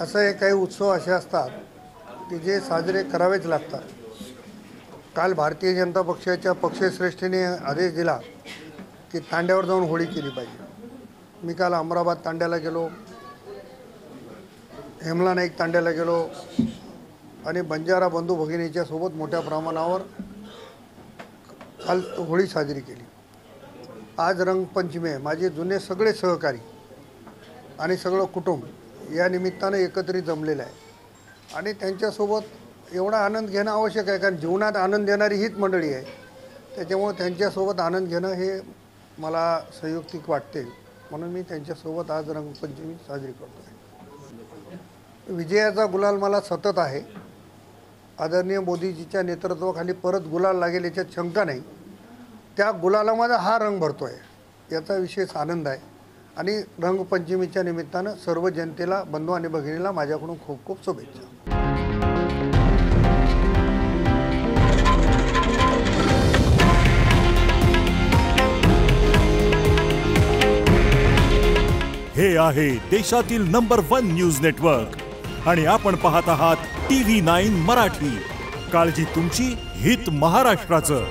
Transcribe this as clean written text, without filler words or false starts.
असे काही उत्सव असे असतात की जे साजरे करावेच लागतात। काल भारतीय जनता पक्षाच्या पक्षश्रेष्ठीने आदेश दिला की तांड्यावर जाऊन होळी केली पाहिजे। मी काल अमराबाद तांड्याला गेलो, हेमला नाईक तांड्याला गेलो आणि बंजारा बंधू भगिनीच्या सोबत मोठ्या प्रमाणावर काल होळी साजरी केली। आज रंगपंचमी आहे। माझे जुने सगळे सहकारी आणि सगळं कुटुंब या निमित्ताने एकत्रित जमलेलं आहे आणि त्यांच्यासोबत एवढा आनंद घेणं आवश्यक आहे, कारण जीवनात आनंद देणारी हीच मंडळी आहे। त्याच्यामुळे त्यांच्यासोबत आनंद घेणं हे मला संयुक्तिक वाटते, म्हणून मी त्यांच्यासोबत आज रंगपंचमी साजरी करतो आहे। विजयाचा गुलाल मला सतत आहे। आदरणीय मोदीजीच्या नेतृत्वाखाली परत गुलाल लागेल याच्यात शंका नाही। त्या गुलालामध्ये हा रंग भरतो आहे याचा विशेष आनंद आहे आणि रंगपंचमीच्या निमित्तानं सर्व जनतेला, बंधू आणि भगिनीला माझ्याकडून खूप खूप शुभेच्छा। हे आहे देशातील नंबर 1 न्यूज नेटवर्क आणि आपण पाहत आहात TV9 मराठी। काळजी तुमची, हित महाराष्ट्राचं।